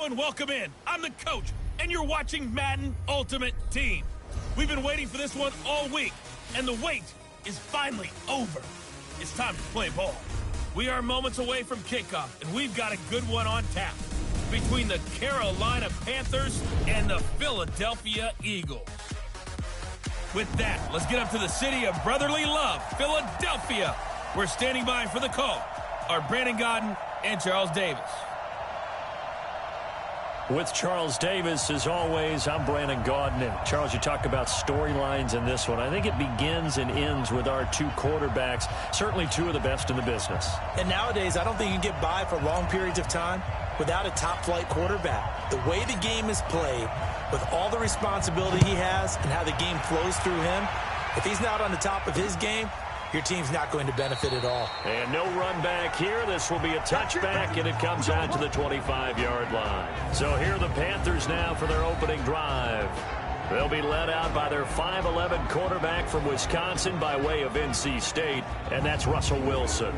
and welcome in. I'm the coach, and you're watching Madden Ultimate Team. We've been waiting for this one all week, and the wait is finally over. It's time to play ball. We are moments away from kickoff, and we've got a good one on tap between the Carolina Panthers and the Philadelphia Eagles. With that, let's get up to the city of brotherly love, Philadelphia. We're standing by for the call are Brandon Godden and Charles Davis. With Charles Davis, as always, I'm Brandon Godden. And Charles, you talk about storylines in this one. I think it begins and ends with our two quarterbacks, certainly two of the best in the business. And nowadays, I don't think you can get by for long periods of time without a top-flight quarterback. The way the game is played, with all the responsibility he has and how the game flows through him, if he's not on the top of his game, your team's not going to benefit at all. And no run back here. This will be a touchback, and it comes out to the 25-yard line. So here are the Panthers now for their opening drive. They'll be led out by their 5'11 quarterback from Wisconsin by way of NC State, and that's Russell Wilson.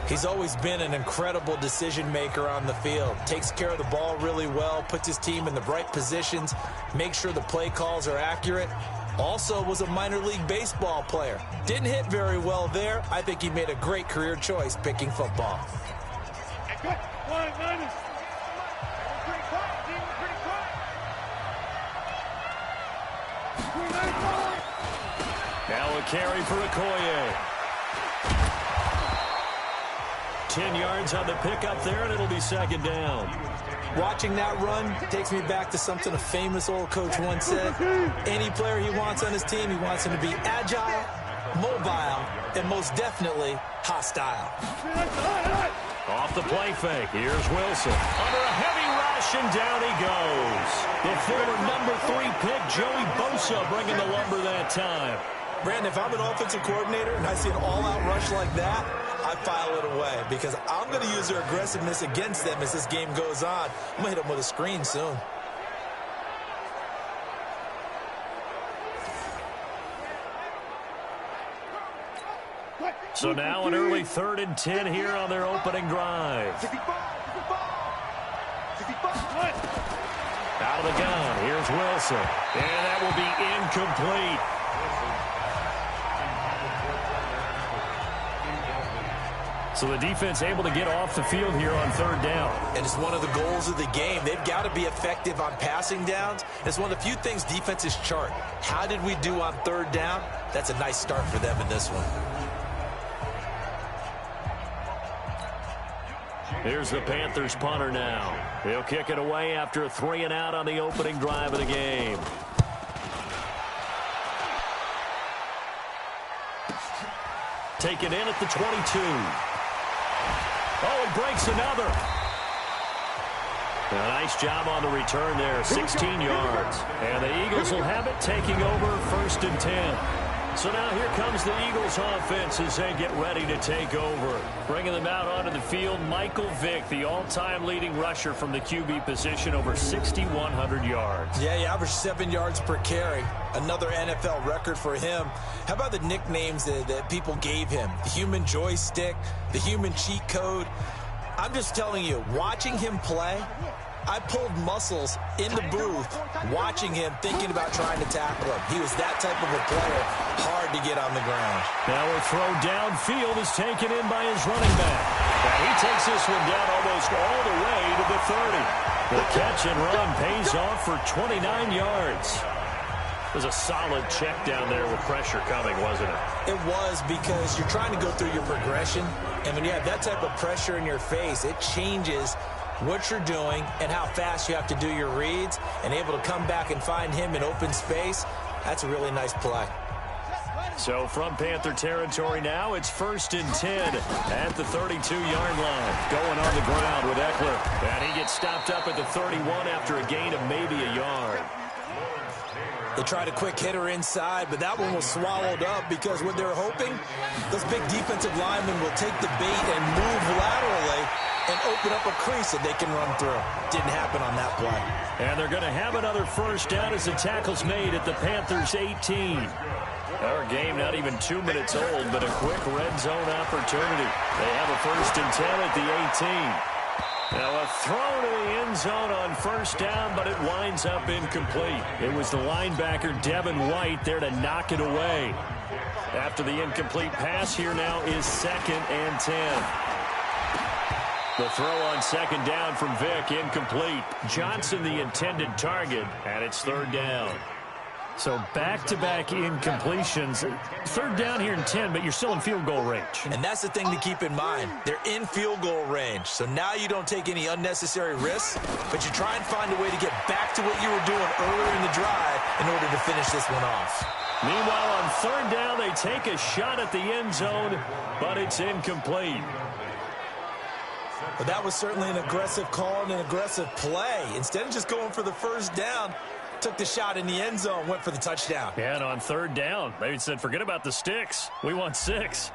He's always been an incredible decision maker on the field. Takes care of the ball really well, puts his team in the right positions, makes sure the play calls are accurate. Also was a minor league baseball player. Didn't hit very well there. I think he made a great career choice picking football. Now a carry for Okoye. 10 yards on the pickup there, and it'll be second down. Watching that run takes me back to something a famous old coach once said. Any player he wants on his team, he wants him to be agile, mobile, and most definitely hostile. Off the play fake, here's Wilson. Under a heavy rush, and down he goes. The former number 3 pick, Joey Bosa, bringing the lumber that time. Brandon, if I'm an offensive coordinator and I see an all-out rush like that, I file it away because I'm going to use their aggressiveness against them as this game goes on. I'm going to hit them with a screen soon. So now an early 3rd and 10 here on their opening drive. Out of the gun, here's Wilson. And that will be incomplete. So the defense able to get off the field here on 3rd down. And it's one of the goals of the game. They've got to be effective on passing downs. It's one of the few things defenses chart. How did we do on 3rd down? That's a nice start for them in this one. Here's the Panthers punter now. He'll kick it away after a 3 and out on the opening drive of the game. Taken in at the 22. Oh, it breaks another. A nice job on the return there, 16 yards. And the Eagles will have it, taking over 1st and 10. So now here comes the Eagles offense as they get ready to take over. Bringing them out onto the field, Michael Vick, the all-time leading rusher from the QB position, over 6,100 yards. Yeah, he averaged 7 yards per carry. Another NFL record for him. How about the nicknames that people gave him? The human joystick, the human cheat code. I'm just telling you, watching him play, I pulled muscles in the booth watching him, thinking about trying to tackle him. He was that type of a player, hard to get on the ground. Now a throw downfield is taken in by his running back. And he takes this one down almost all the way to the 30. The catch and run pays off for 29 yards. It was a solid check down there with pressure coming, wasn't it? It was, because you're trying to go through your progression, and when you have that type of pressure in your face, it changes what you're doing and how fast you have to do your reads, and able to come back and find him in open space. That's a really nice play. So from Panther territory now, it's 1st and 10 at the 32-yard line. Going on the ground with Eckler. And he gets stopped up at the 31 after a gain of maybe a yard. They tried a quick hitter inside, but that one was swallowed up because what they're hoping, those big defensive linemen will take the bait and move laterally and open up a crease that they can run through. Didn't happen on that play. And they're going to have another 1st down as the tackle's made at the Panthers' 18. Our game not even 2 minutes old, but a quick red zone opportunity. They have a 1st and 10 at the 18. Now a throw to the end zone on first down, but it winds up incomplete. It was the linebacker Devin White there to knock it away. After the incomplete pass, here now is 2nd and 10. The throw on 2nd down from Vick, incomplete. Johnson the intended target, and it's 3rd down. So back-to-back incompletions. 3rd down here and 10, but you're still in field goal range. And that's the thing to keep in mind. They're in field goal range. So now you don't take any unnecessary risks, but you try and find a way to get back to what you were doing earlier in the drive in order to finish this one off. Meanwhile, on 3rd down, they take a shot at the end zone, but it's incomplete. But that was certainly an aggressive call and an aggressive play. Instead of just going for the first down, took the shot in the end zone, went for the touchdown. Yeah, and on 3rd down, they said, forget about the sticks. We want 6.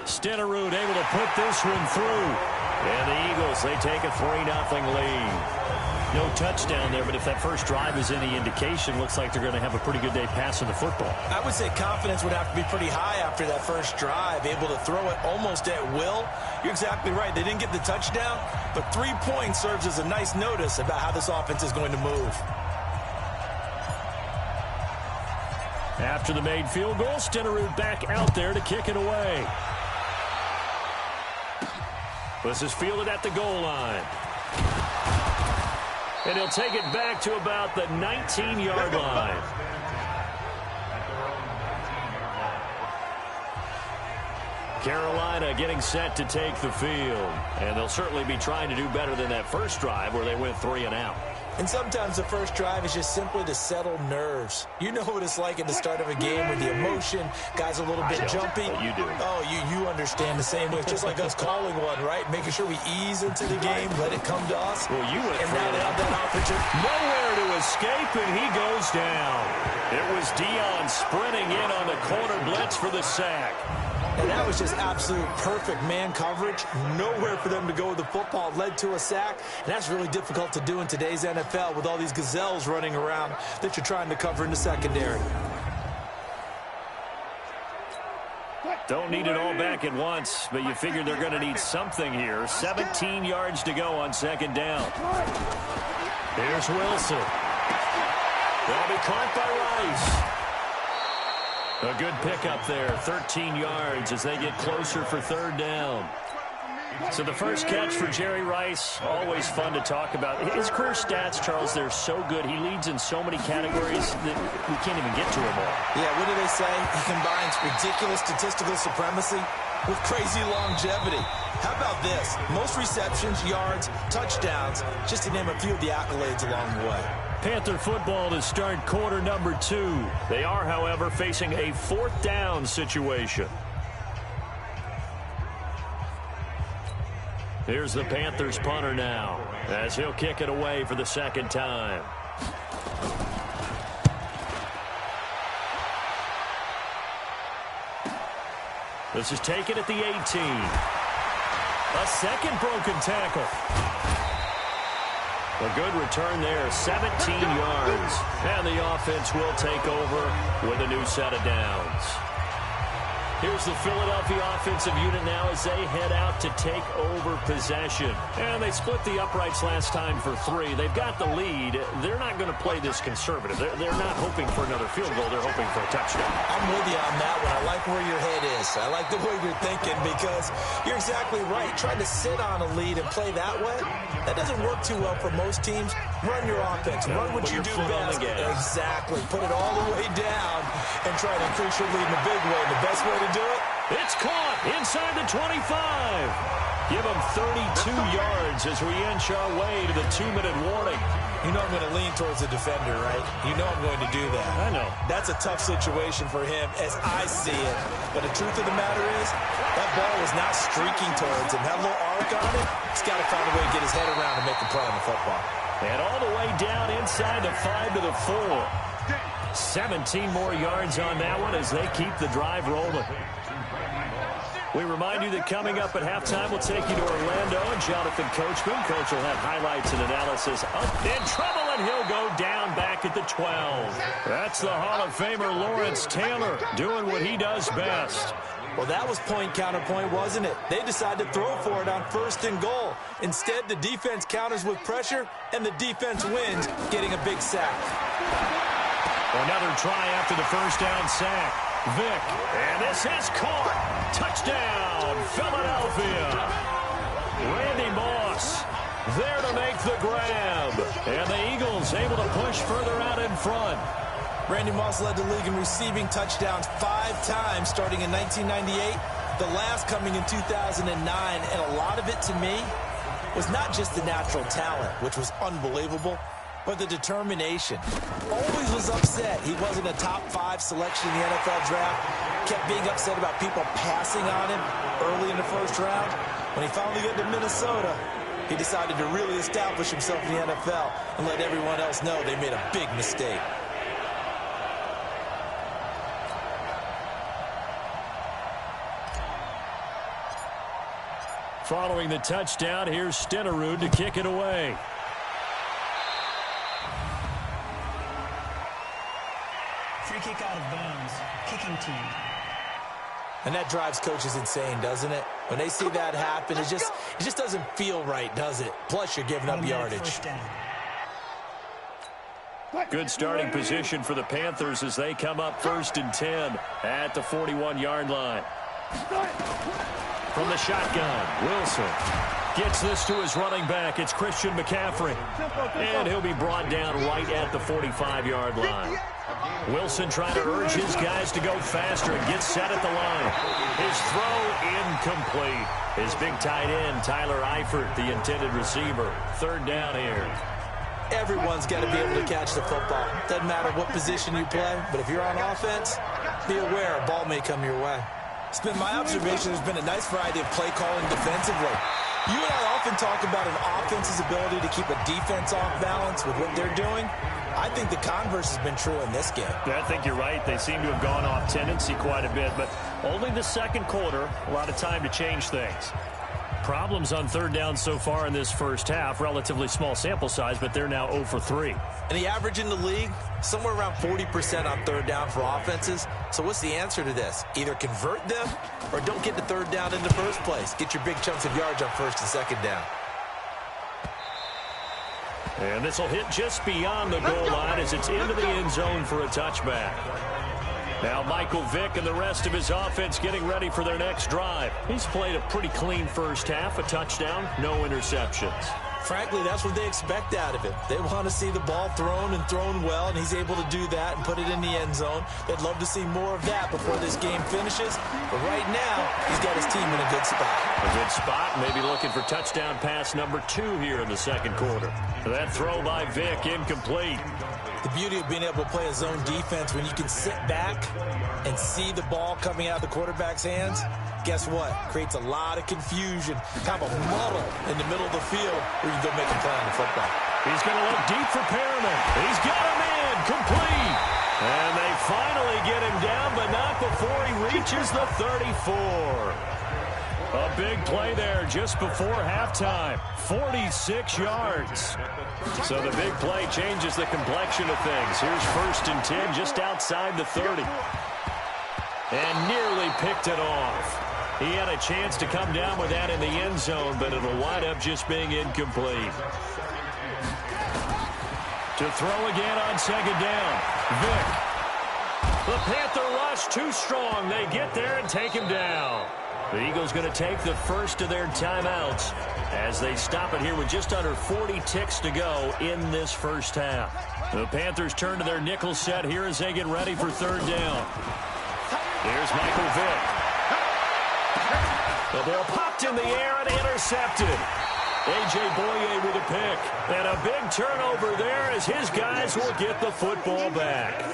Stenerud able to put this one through. And the Eagles, they take a 3-0 lead. No touchdown there, but if that first drive is any indication, looks like they're going to have a pretty good day passing the football. I would say confidence would have to be pretty high after that first drive, able to throw it almost at will. You're exactly right. They didn't get the touchdown, but 3 points serves as a nice notice about how this offense is going to move. After the made field goal, Stenerud back out there to kick it away. This is fielded at the goal line. And he'll take it back to about the 19-yard line. Carolina getting set to take the field. And they'll certainly be trying to do better than that first drive where they went 3 and out. And sometimes the first drive is just simply to settle nerves. You know what it's like at the start of a game with the emotion. Guys a little bit jumpy. You do. Oh, you understand the same way. It's just like us calling one, right? Making sure we ease into the game, let it come to us. Well, you went and now they have that opportunity. Nowhere to escape, and he goes down. It was Dion sprinting in on the corner blitz for the sack. And that was just absolute perfect man coverage. Nowhere for them to go with the football. Led to a sack. And that's really difficult to do in today's NFL with all these gazelles running around that you're trying to cover in the secondary. Don't need it all back at once, but you figure they're going to need something here. 17 yards to go on 2nd down. Here's Wilson. They'll be caught by Rice. A good pickup there, 13 yards as they get closer for 3rd down. So the first catch for Jerry Rice, always fun to talk about. His career stats, Charles, they're so good. He leads in so many categories that we can't even get to him all. Yeah, what do they say? He combines ridiculous statistical supremacy with crazy longevity. How about this? Most receptions, yards, touchdowns, just to name a few of the accolades along the way. Panther football to start quarter number 2. They are, however, facing a 4th down situation. Here's the Panthers punter now, as he'll kick it away for the 2nd time. This is taken at the 18. A second broken tackle. A good return there, 17 yards. And the offense will take over with a new set of downs. Here's the Philadelphia offensive unit now as they head out to take over possession. And they split the uprights last time for 3. They've got the lead. They're not going to play this conservative. They're not hoping for another field goal. They're hoping for a touchdown. I'm with you on that one. I like where your head is. I like the way you're thinking because you're exactly right. Trying to sit on a lead and play that way, that doesn't work too well for most teams. Run your offense. Run what you do best. Exactly. Put it all the way down and try to increase your lead in a big way. The best way to do it? It's caught inside the 25. Give them 32 yards as we inch our way to the 2-minute warning. You know I'm going to lean towards the defender, right? You know I'm going to do that. I know. That's a tough situation for him as I see it. But the truth of the matter is, that ball was not streaking towards him. That little arc on it, he's got to find a way to get his head around and make a play on the football. And all the way down inside the 5 to the 4. 17 more yards on that one as they keep the drive rolling. We remind you that coming up at halftime, we'll take you to Orlando and Jonathan Coachman. Coach will have highlights and analysis. Up in trouble, and he'll go down back at the 12. That's the Hall of Famer Lawrence Taylor doing what he does best. Well, that was point counterpoint, wasn't it? They decided to throw for it on 1st and goal. Instead, the defense counters with pressure, and the defense wins, getting a big sack. Another try after the first down sack. Vick, and this is caught. Touchdown, Philadelphia. Randy Moss there to make the grab. And the Eagles able to push further out in front. Randy Moss led the league in receiving touchdowns 5 times starting in 1998, the last coming in 2009, and a lot of it to me was not just the natural talent, which was unbelievable, but the determination. Always was upset he wasn't a top 5 selection in the NFL draft, kept being upset about people passing on him early in the first round. When he finally got to Minnesota, he decided to really establish himself in the NFL and let everyone else know they made a big mistake. Following the touchdown, here's Stenerud to kick it away. Free kick out of bounds. Kicking team. And that drives coaches insane, doesn't it? When they see that happen, it just doesn't feel right, does it? Plus, you're giving up yardage. Good starting position for the Panthers as they come up 1st and 10 at the 41-yard line. From the shotgun, Wilson gets this to his running back. It's Christian McCaffrey. And he'll be brought down right at the 45-yard line. Wilson trying to urge his guys to go faster and get set at the line. His throw incomplete. His big tight end, Tyler Eifert, the intended receiver. 3rd down here. Everyone's got to be able to catch the football. Doesn't matter what position you play, but if you're on offense, be aware a ball may come your way. It's been my observation there's been a nice variety of play calling defensively. You and I often talk about an offense's ability to keep a defense off balance with what they're doing. I think the converse has been true in this game. I think you're right. They seem to have gone off tendency quite a bit, but only the second quarter, a lot of time to change things. Problems on 3rd down so far in this first half. Relatively small sample size, but they're now 0 for 3. And the average in the league, somewhere around 40% on 3rd down for offenses. So what's the answer to this? Either convert them or don't get the 3rd down in the first place. Get your big chunks of yards on 1st and 2nd down. And this will hit just beyond the goal line as it's into the end zone for a touchback. Now Michael Vick and the rest of his offense getting ready for their next drive. He's played a pretty clean first half, a touchdown, no interceptions. Frankly, that's what they expect out of him. They want to see the ball thrown and thrown well, and he's able to do that and put it in the end zone. They'd love to see more of that before this game finishes. But right now, he's got his team in a good spot. A good spot, maybe looking for touchdown pass number 2 here in the second quarter. That throw by Vick, incomplete. The beauty of being able to play a zone defense when you can sit back and see the ball coming out of the quarterback's hands, guess what? Creates a lot of confusion, kind of a muddle in the middle of the field where you can go make a play on the football. He's going to look deep for Perriman. He's got him in, complete. And they finally get him down, but not before he reaches the 34. A big play there just before halftime. 46 yards. So the big play changes the complexion of things. Here's 1st and 10 just outside the 30. And nearly picked it off. He had a chance to come down with that in the end zone, but it'll wind up just being incomplete. To throw again on 2nd down. Vick. The Panther rush too strong. They get there and take him down. The Eagles going to take the first of their timeouts as they stop it here with just under 40 ticks to go in this first half. The Panthers turn to their nickel set here as they get ready for 3rd down. Here's Michael Vick. The ball popped in the air and intercepted. A.J. Boye with a pick. And a big turnover there as his guys will get the football back.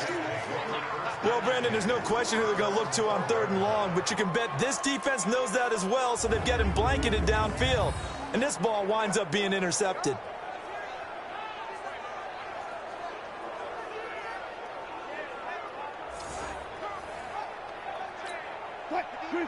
Well, Brandon, there's no question who they're going to look to on 3rd and long, but you can bet this defense knows that as well, so they've got him blanketed downfield. And this ball winds up being intercepted.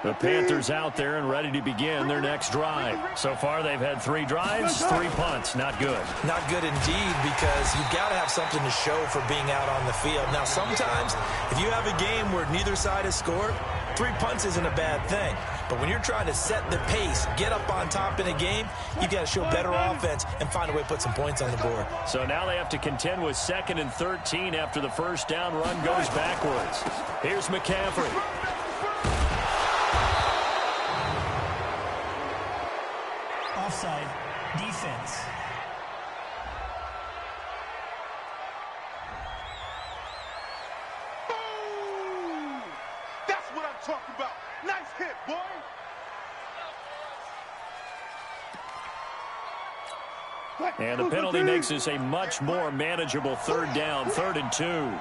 The Panthers out there and ready to begin their next drive. So far, they've had 3 drives, 3 punts. Not good. Not good indeed, because you've got to have something to show for being out on the field. Now, sometimes, if you have a game where neither side has scored, 3 punts isn't a bad thing. But when you're trying to set the pace, get up on top in a game, you got to show better offense and find a way to put some points on the board. So now they have to contend with 2nd and 13 after the first down run goes backwards. Here's McCaffrey. Offside. Defense. Boom! That's what I'm talking about. Nice hit, boy. And the penalty makes this a much more manageable 3rd down, 3rd and 2.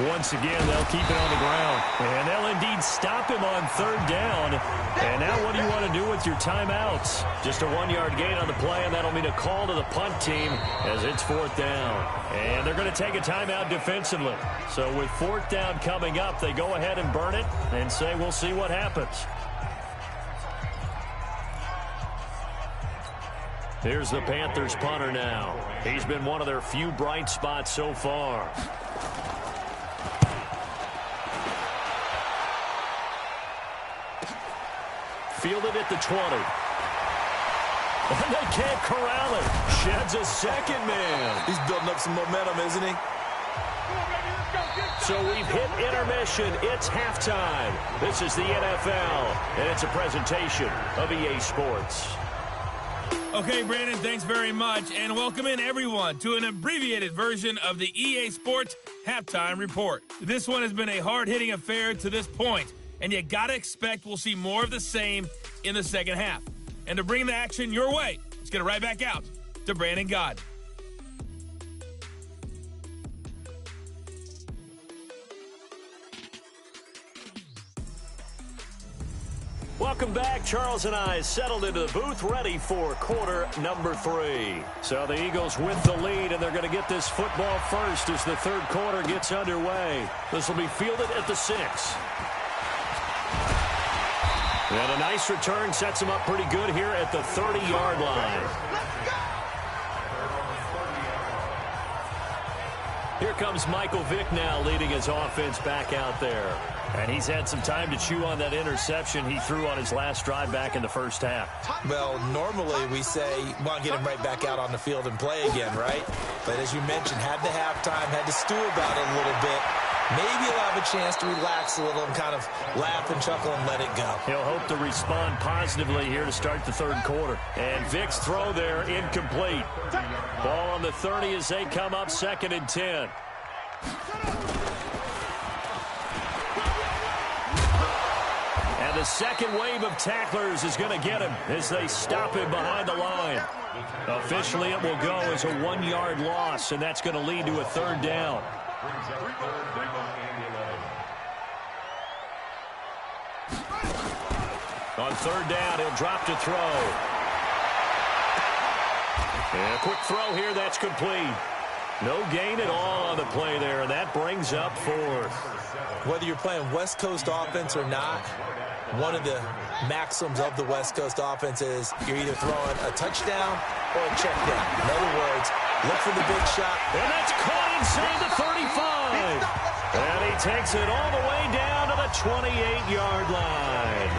Once again, they'll keep it on the ground. And they'll indeed stop him on 3rd down. And now what do you want to do with your timeouts? Just a 1-yard gain on the play, and that'll mean a call to the punt team as it's 4th down. And they're going to take a timeout defensively. So with 4th down coming up, they go ahead and burn it and say we'll see what happens. Here's the Panthers punter now. He's been one of their few bright spots so far. Fielded at the 20. And they can't corral it. Sheds a second man. He's building up some momentum, isn't he? So we've hit intermission. It's halftime. This is the NFL, and it's a presentation of EA Sports. Okay, Brandon, thanks very much, and welcome in everyone to an abbreviated version of the EA Sports Halftime Report. This one has been a hard-hitting affair to this point, and you gotta expect we'll see more of the same in the second half. And to bring the action your way, let's get it right back out to Brandon God. Welcome back. Charles and I settled into the booth, ready for quarter number 3. So the Eagles with the lead, and they're going to get this football first as the 3rd quarter gets underway. This will be fielded at the 6. And a nice return sets them up pretty good here at the 30-yard line. Here comes Michael Vick now leading his offense back out there. And he's had some time to chew on that interception he threw on his last drive back in the first half. Well, normally we say, well, get him right back out on the field and play again, right? But as you mentioned, had the halftime, had to stew about it a little bit. Maybe he'll have a chance to relax a little and kind of laugh and chuckle and let it go. He'll hope to respond positively here to start the 3rd quarter. And Vick's throw there incomplete. Ball on the 30 as they come up 2nd and 10. And the second wave of tacklers is going to get him as they stop him behind the line. Officially, it will go as a 1-yard loss, and that's going to lead to a 3rd down. On 3rd down, he'll drop to throw. And a quick throw here, that's complete. No gain at all on the play there, and that brings up 4th. Whether you're playing West Coast offense or not, one of the maxims of the West Coast offense is you're either throwing a touchdown or a check down. In other words, look for the big shot. And that's caught inside the 35. And he takes it all the way down to the 28-yard line.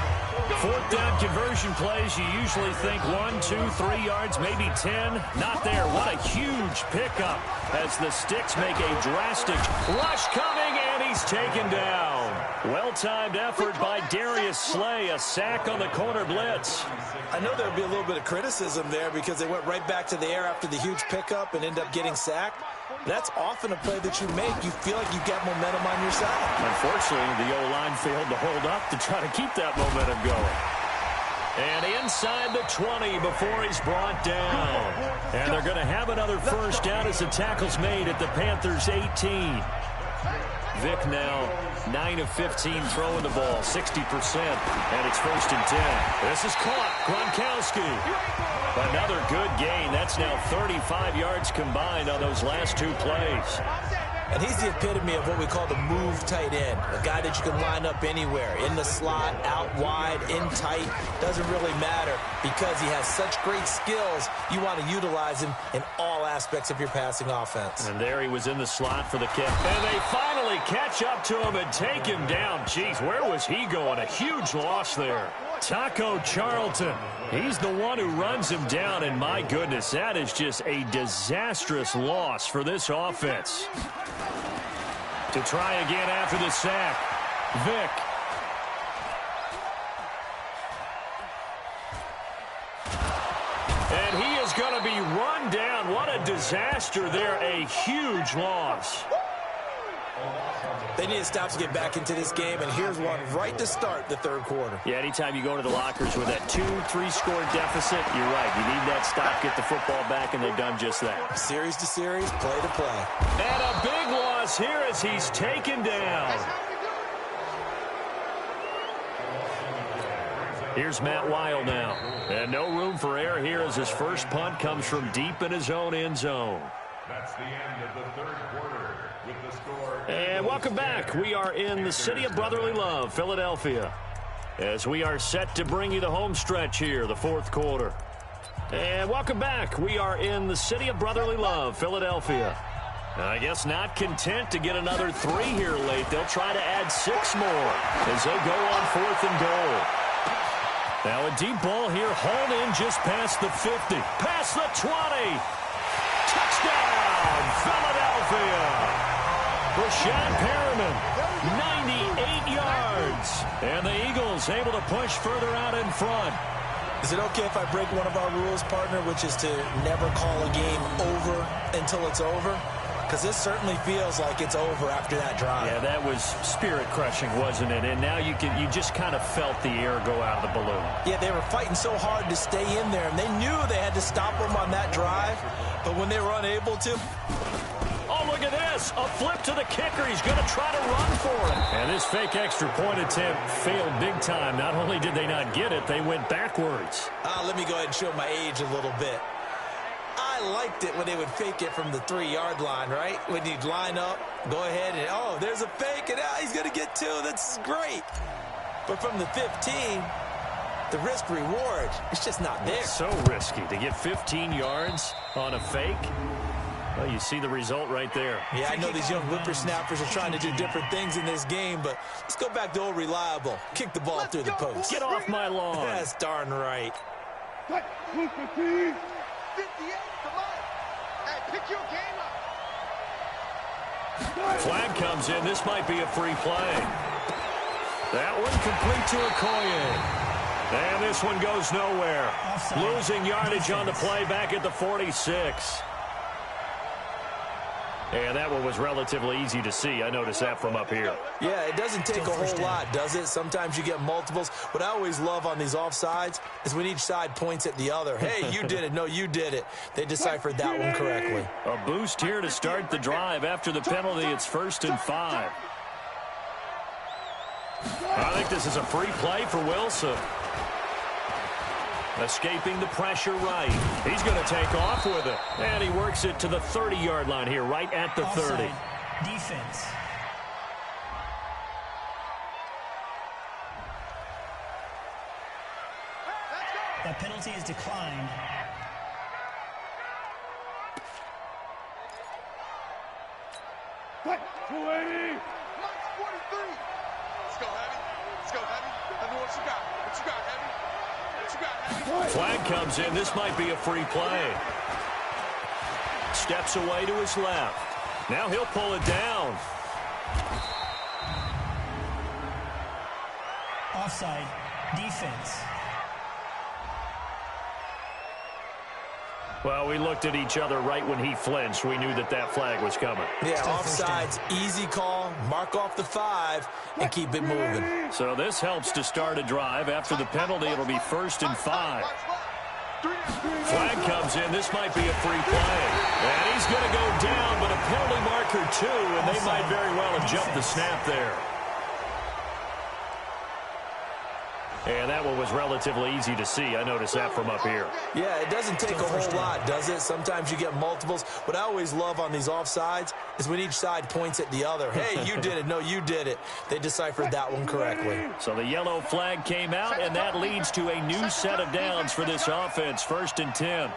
4th down conversion plays, you usually think 1, 2, 3 yards, maybe 10. Not there. What a huge pickup as the Sticks make a drastic rush coming, and he's taken down. Well-timed effort by Darius Slay, a sack on the corner blitz. I know there'll be a little bit of criticism there because they went right back to the air after the huge pickup and end up getting sacked. That's often a play that you make. You feel like you've got momentum on your side. Unfortunately, the O-line failed to hold up to try to keep that momentum going. And inside the 20 before he's brought down. And they're going to have another first down as the tackle's made at the Panthers' 18. Vick now 9 of 15 throwing the ball, 60%, and it's 1st and 10. This is caught. Gronkowski. Another good gain. That's now 35 yards combined on those last 2 plays. And he's the epitome of what we call the move tight end. A guy that you can line up anywhere, in the slot, out wide, in tight. Doesn't really matter because he has such great skills. You want to utilize him in all aspects of your passing offense. And there he was in the slot for the kick. And they finally catch up to him and take him down. Jeez, where was he going? A huge loss there. Taco Charlton. He's the one who runs him down, and my goodness, that is just a disastrous loss for this offense. To try again after the sack, Vick. And he is going to be run down. What a disaster there, a huge loss. They need to stop to get back into this game, and here's one right to start the third quarter. Yeah, anytime you go to the lockers with that 2-3 score deficit, you're right. You need that stop, get the football back, and they've done just that. Series to series, play to play. And a big loss here as he's taken down. Here's Matt Weil now. And no room for error here as his first punt comes from deep in his own end zone. That's the end of the third quarter with the score. And welcome back. We are in the city of brotherly love, Philadelphia, as we are set to bring you the home stretch here, the fourth quarter. And welcome back. We are in the city of brotherly love, Philadelphia. I guess not content to get another 3 here late. They'll try to add 6 more as they go on 4th and goal. Now a deep ball here, hauled in just past the 50, past the 20. Touchdown, Philadelphia. Rashad Perriman, 98 yards. And the Eagles able to push further out in front. Is it okay if I break one of our rules, partner, which is to never call a game over until it's over? Because this certainly feels like it's over after that drive. Yeah, that was spirit-crushing, wasn't it? And now you just kind of felt the air go out of the balloon. Yeah, they were fighting so hard to stay in there, and they knew they had to stop them on that drive. But when they were unable to... Oh, look at this. A flip to the kicker. He's going to try to run for it. And this fake extra point attempt failed big time. Not only did they not get it, they went backwards. Let me go ahead and show my age a little bit. I liked it when they would fake it from the 3-yard line, right? When you'd line up, go ahead and, oh, there's a fake, and he's going to get 2. That's great. But from the 15, the risk-reward, it's just not there. It's so risky to get 15 yards on a fake. Well, you see the result right there. Yeah, I know these young whippersnappers are trying to do different things in this game, but let's go back to old reliable. Kick the ball through the post. Get off my lawn. That's darn right. 58, come on. Hey, pick your game up. Flag comes in. This might be a free play. That one complete to Okoye. And this one goes nowhere. Losing yardage on the play back at the 46. And that one was relatively easy to see. I noticed that from up here. Yeah, it doesn't take a whole lot, does it? Sometimes you get multiples. What I always love on these offsides is when each side points at the other. Hey, you did it. No, you did it. They deciphered that one correctly. A boost here to start the drive. After the penalty, it's 1st and 5. I think this is a free play for Wilson. Escaping the pressure right. He's going to take off with it. And he works it to the 30-yard line here, right at the 30. Defense. That penalty is declined. What? 280. Mike's 43. Let's go, Heavy. Let's go, Heavy. Heavy, what you got? What you got, Heavy? Flag comes in. This might be a free play. Steps away to his left. Now he'll pull it down. Offside. Defense. Well, we looked at each other right when he flinched. We knew that that flag was coming. Yeah, offsides, easy call, mark off the 5, and keep it moving. So this helps to start a drive. After the penalty, it'll be 1st and 5. Flag comes in. This might be a free play. And he's going to go down, but a penalty marker too, and they might very well have jumped the snap there. And that one was relatively easy to see. I noticed that from up here. Yeah, it doesn't take a whole lot, does it? Sometimes you get multiples. What I always love on these offsides is when each side points at the other. Hey, you did it. No, you did it. They deciphered that one correctly. So the yellow flag came out, and that leads to a new set of downs for this offense. 1st and 10.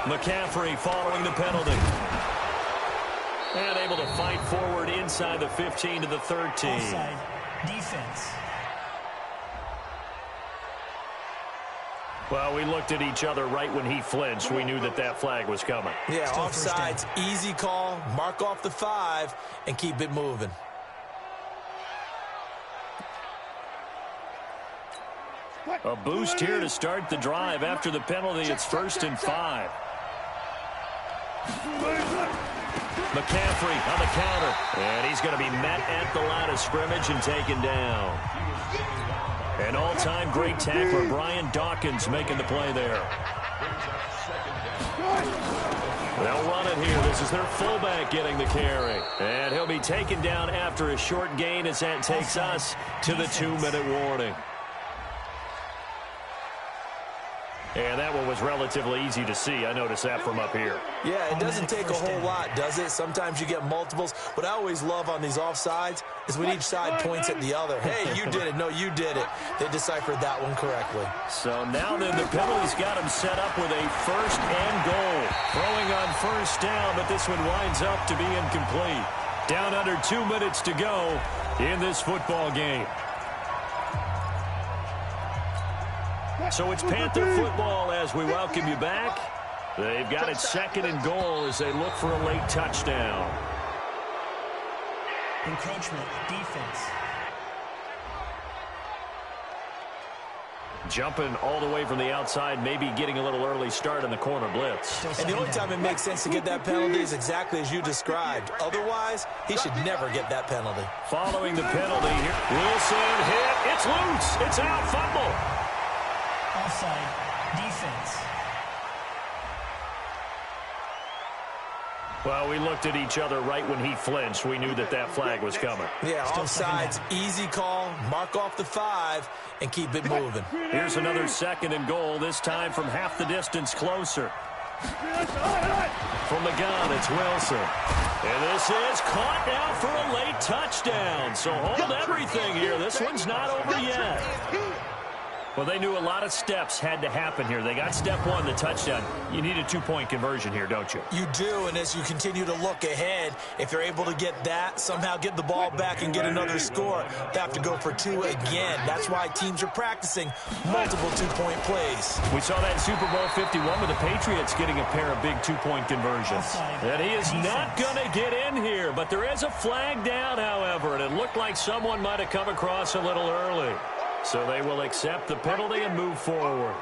McCaffrey following the penalty. And able to fight forward inside the 15 to the 13. Offside. Defense. Well, we looked at each other right when he flinched. We knew that that flag was coming. Yeah, offsides, easy call, mark off the 5, and keep it moving. A boost here to start the drive. After the penalty, it's 1st and 5. McCaffrey on the counter. And he's going to be met at the line of scrimmage and taken down. An all-time great tackler, Brian Dawkins, making the play there. They'll run it here. This is their fullback getting the carry. And he'll be taken down after a short gain as that takes us to the 2-minute warning. And that one was relatively easy to see. I noticed that from up here. Yeah, it doesn't take a whole lot, does it? Sometimes you get multiples. What I always love on these offsides is when each side points at the other. Hey, you did it. No, you did it. They deciphered that one correctly. So now then the penalty's got him set up with a 1st and goal. Throwing on 1st down, but this one winds up to be incomplete. Down under 2 minutes to go in this football game. So it's Panther football as we welcome you back. They've got it 2nd and goal as they look for a late touchdown. Encroachment, defense. Jumping all the way from the outside, maybe getting a little early start in the corner blitz. And the only time it makes sense to get that penalty is exactly as you described. Otherwise, he should never get that penalty. Following the penalty here, Wilson hit. It's loose. It's out. Fumble. Offside. Defense. Well, we looked at each other right when he flinched. We knew that that flag was coming. Yeah, offsides, easy call, mark off the 5, and keep it moving. Here's another 2nd and goal, this time from half the distance closer. From the gun, it's Wilson. And this is caught now for a late touchdown. So hold everything here. This one's not over yet. Well, they knew a lot of steps had to happen here. They got step 1, the touchdown. You need a 2-point conversion here, don't you? You do, and as you continue to look ahead, if they're able to get that, somehow get the ball back and get another score, they have to go for 2 again. That's why teams are practicing multiple 2-point plays. We saw that Super Bowl 51 with the Patriots getting a pair of big 2-point conversions. And he is not going to get in here, but there is a flag down, however, and it looked like someone might have come across a little early. So they will accept the penalty and move forward.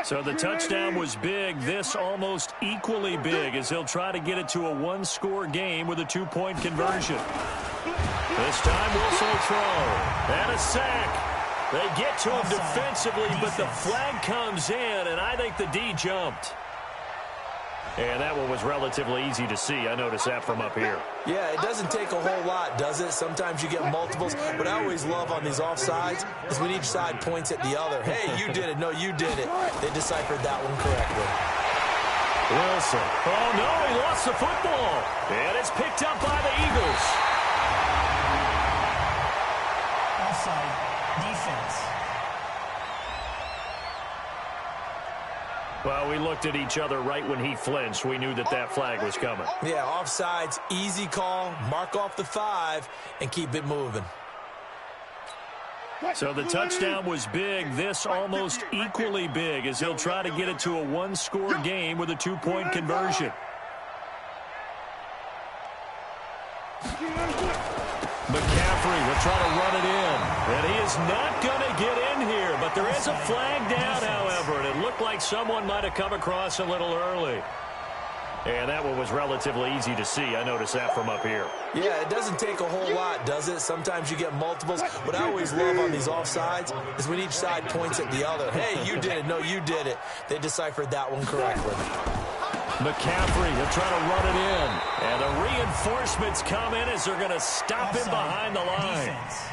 So the touchdown was big. This almost equally big as he'll try to get it to a 1-score game with a 2-point conversion. This time Wilson will throw. And a sack. They get to him defensively, but the flag comes in, and I think the D jumped. And that one was relatively easy to see. I noticed that from up here. Yeah, it doesn't take a whole lot, does it? Sometimes you get multiples. What I always love on these offsides is when each side points at the other. Hey, you did it. No, you did it. They deciphered that one correctly. Wilson. Oh, no, he lost the football. And it's picked up by the Eagles. Offside. Defense. Well, we looked at each other right when he flinched. We knew that that flag was coming. Yeah, offsides, easy call, mark off the 5, and keep it moving. So the touchdown was big. This almost equally big as he'll try to get it to a 1-score game with a 2-point conversion. McCaffrey will try to run it in. And he is not going to get in here, but there is a flag down, however, and it looked like someone might have come across a little early. And that one was relatively easy to see. I noticed that from up here. Yeah, it doesn't take a whole lot, does it? Sometimes you get multiples. What I always love on these offsides is when each side points at the other. Hey, you did it. No, you did it. They deciphered that one correctly. McCaffrey, he'll try to run it in. And the reinforcements come in as they're going to stop him behind the line. Defense.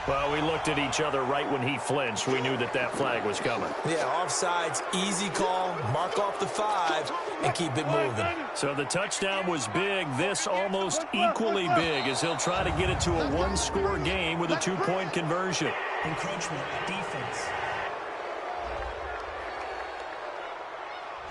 Well, we looked at each other right when he flinched. We knew that that flag was coming. Yeah, offsides, easy call, mark off the 5, and keep it moving. So the touchdown was big. This almost equally big as he'll try to get it to a one-score game with a 2-point conversion. Encroachment. Defense.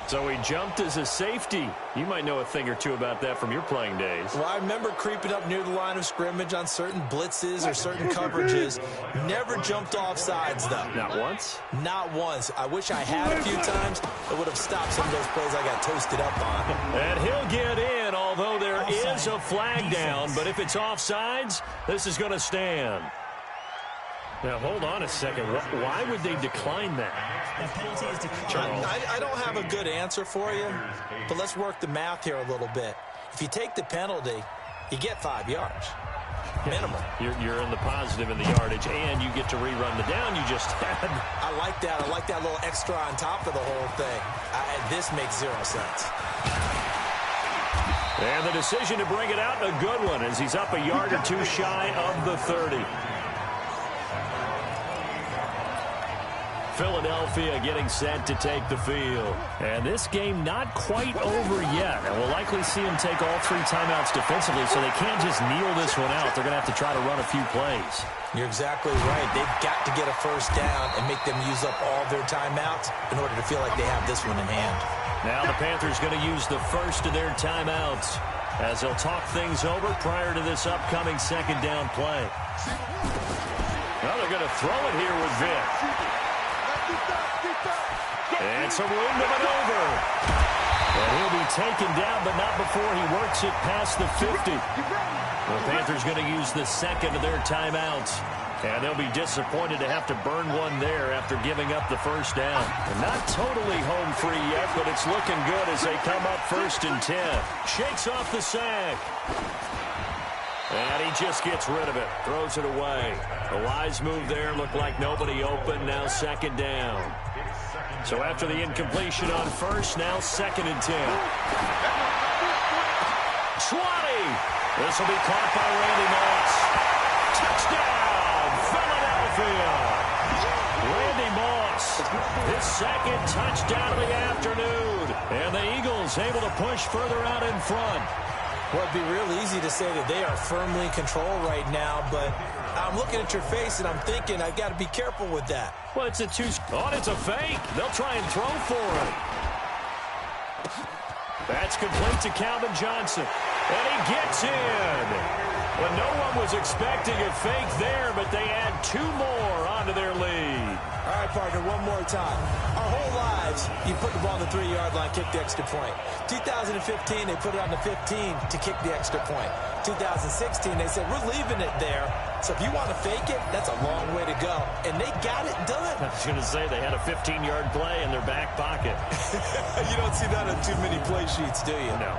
So he jumped as a safety. You might know a thing or two about that from your playing days. Well, I remember creeping up near the line of scrimmage on certain blitzes or certain coverages. Never jumped off sides, though. Not once? Not once. I wish I had a few times. It would have stopped some of those plays I got toasted up on. And he'll get in, although there is a flag down. But if it's offsides, this is going to stand. Now, hold on a second. Why would they decline that? That penalty is declined. I don't have a good answer for you, but let's work the math here a little bit. If you take the penalty, you get 5 yards. Minimum. You're in the positive in the yardage, and you get to rerun the down you just had. I like that. I like that little extra on top of the whole thing. This makes 0 sense. And the decision to bring it out, a good one, as he's up a yard or two shy of the 30. Philadelphia getting set to take the field. And this game not quite over yet. And we'll likely see them take all 3 timeouts defensively, so they can't just kneel this one out. They're going to have to try to run a few plays. You're exactly right. They've got to get a first down and make them use up all their timeouts in order to feel like they have this one in hand. Now the Panthers going to use the first of their timeouts as they'll talk things over prior to this upcoming second down play. Well, they're going to throw it here with Vic. And some room to maneuver. And he'll be taken down, but not before he works it past the 50. The Panthers going to use the second of their timeouts. And they'll be disappointed to have to burn one there after giving up the first down. And not totally home free yet, but it's looking good as they come up 1st and 10. Shakes off the sack. And he just gets rid of it. Throws it away. A wise move there. Looked like nobody open. Now 2nd down. So after the incompletion on 1st, now 2nd and 10. 20. This will be caught by Randy Moss. Touchdown, Philadelphia. Randy Moss, his 2nd touchdown of the afternoon. And the Eagles able to push further out in front. Well, it'd be real easy to say that they are firmly in control right now, but I'm looking at your face and I'm thinking I've got to be careful with that. Well, it's a it's a fake. They'll try and throw for it. That's complete to Calvin Johnson. And he gets in. Well, no one was expecting a fake there, but they add 2 more onto their lead. All right, partner, one more time. Our whole lives, you put the ball on the 3-yard line, kick the extra point. 2015, they put it on the 15 to kick the extra point. 2016, they said, we're leaving it there. So if you want to fake it, that's a long way to go. And they got it done. I was going to say they had a 15-yard play in their back pocket. You don't see that on too many play sheets, do you? No.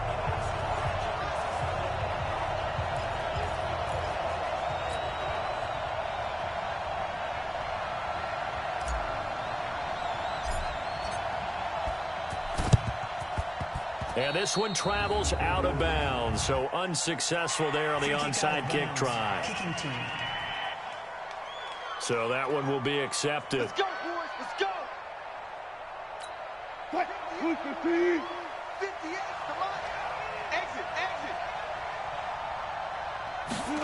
And this one travels out of bounds, so unsuccessful there on the onside kick try. Kicking team. So that one will be accepted. Let's go, boys. Let's go. What? 58. Come on. Exit.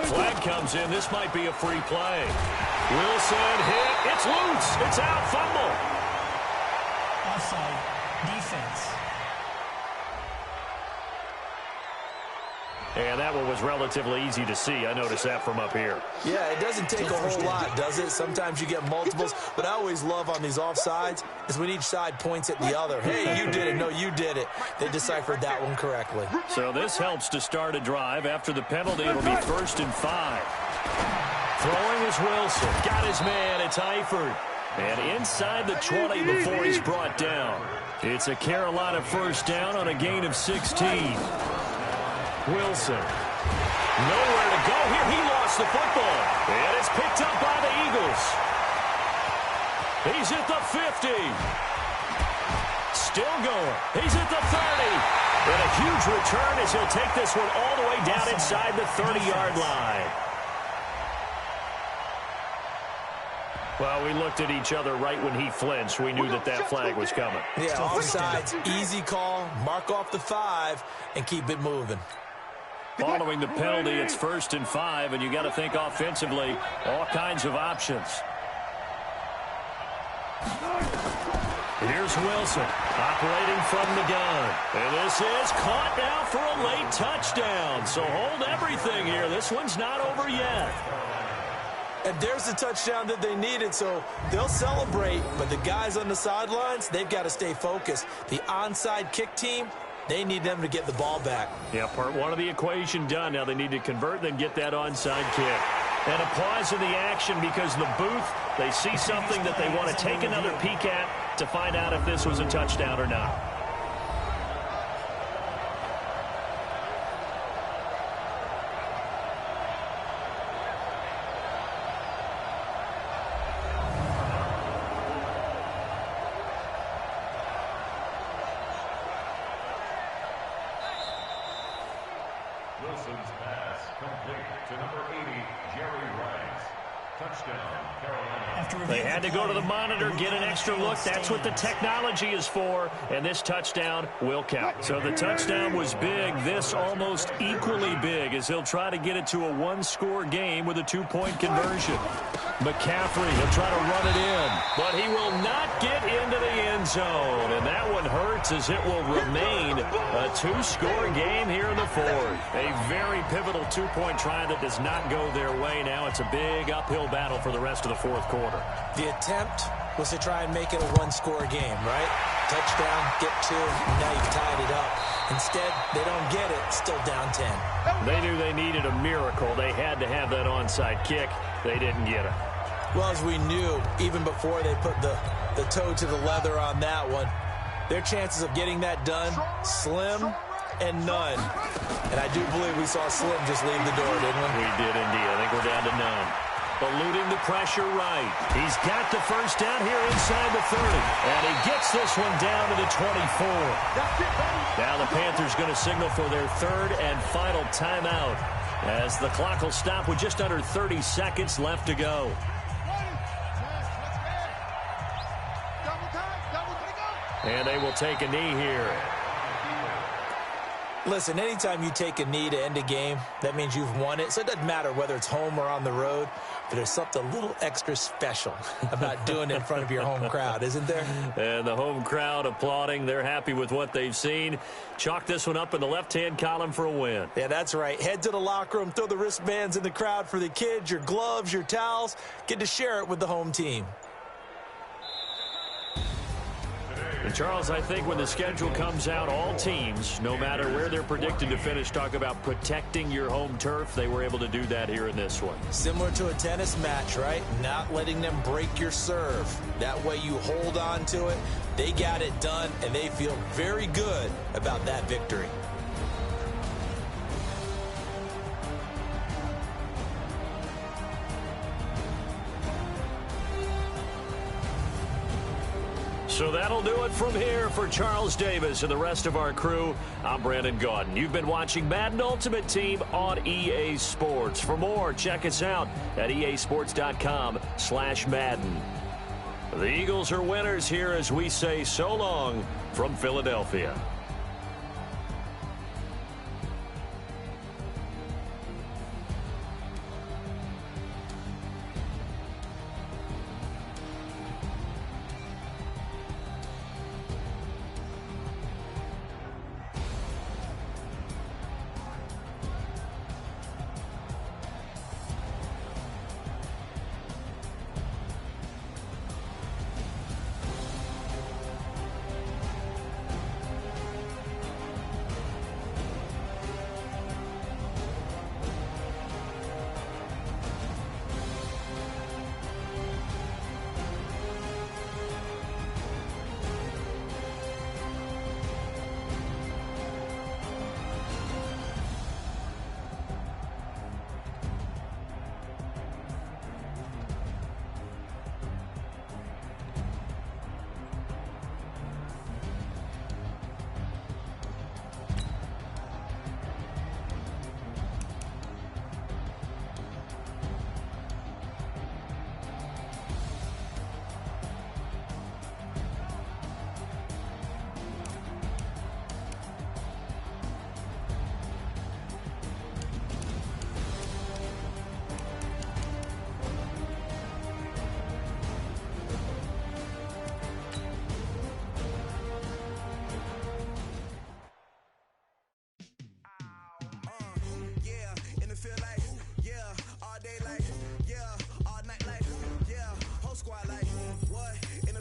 Flag comes in. This might be a free play. Wilson hit. It's loose. It's out. Fumble. Offside. Defense. And that one was relatively easy to see. I noticed that from up here. Yeah, it doesn't take a whole lot, does it? Sometimes you get multiples. But I always love on these offsides is when each side points at the other. Hey, you did it. No, you did it. They deciphered that one correctly. So this helps to start a drive. After the penalty, it'll be 1st and 5. Throwing is Wilson. Got his man. It's Eifert. And inside the 20 before he's brought down. It's a Carolina first down on a gain of 16. Wilson. Nowhere to go here. He lost the football. And it's picked up by the Eagles. He's at the 50. still going. He's at the 30. And a huge return as he'll take this one all the way down inside the 30-yard line. Well, we looked at each other right when he flinched. We knew that that flag was coming. Yeah, offsides, easy call, mark off the 5, and keep it moving. Following the penalty, it's 1st and 5, and you got to think offensively, all kinds of options. Here's Wilson, operating from the gun. And this is caught now for a late touchdown. So hold everything here. This one's not over yet. And there's the touchdown that they needed, so they'll celebrate. But the guys on the sidelines, they've got to stay focused. The onside kick team, they need them to get the ball back. Yeah, part one of the equation done. Now they need to convert, then get that onside kick. And a pause in the action because the booth, they see something that they want to take another peek at to find out if this was a touchdown or not. Wilson's pass complete to number 80, Jerry Rice. Touchdown, Carolina. They had to go to the monitor, get an extra look. That's what the technology is for, and this touchdown will count. So the touchdown was big. This almost equally big as he'll try to get it to a one-score game with a two-point conversion. McCaffrey, he'll try to run it in, but he will not get into the end zone, and that one hurts as it will remain a two-score game here in the fourth. A very pivotal two-point try that does not go their way. Now it's a big uphill battle for the rest of the fourth quarter. The attempt was to try and make it a one-score game, right? Touchdown, get 2, now you've tied it up. Instead, they don't get it, still down 10. They knew they needed a miracle. They had to have that onside kick. They didn't get it. Well, as we knew, even before they put the toe to the leather on that one, their chances of getting that done, slim and none. And I do believe we saw Slim just leave the door, didn't we? We did indeed. I think we're down to none. Eluding the pressure right. He's got the first down here inside the 30. And he gets this one down to the 24. Now the Panthers going to signal for their third and final timeout as the clock will stop with just under 30 seconds left to go. And they will take a knee here. Listen, anytime you take a knee to end a game, that means you've won it. So it doesn't matter whether it's home or on the road, but there's something a little extra special about doing it in front of your home crowd, isn't there? And the home crowd applauding. They're happy with what they've seen. Chalk this one up in the left-hand column for a win. Yeah, that's right. Head to the locker room, throw the wristbands in the crowd for the kids, your gloves, your towels. Get to share it with the home team. And Charles, I think when the schedule comes out, all teams, no matter where they're predicted to finish, talk about protecting your home turf. They were able to do that here in this one. Similar to a tennis match, right? Not letting them break your serve. That way you hold on to it. They got it done, and they feel very good about that victory. So that'll do it from here for Charles Davis and the rest of our crew. I'm Brandon Gaudin. You've been watching Madden Ultimate Team on EA Sports. For more, check us out at easports.com/Madden. The Eagles are winners here as we say so long from Philadelphia.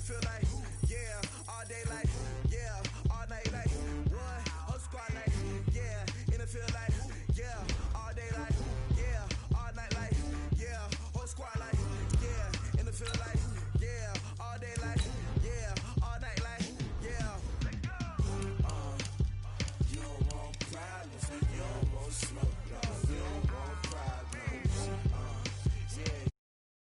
feel like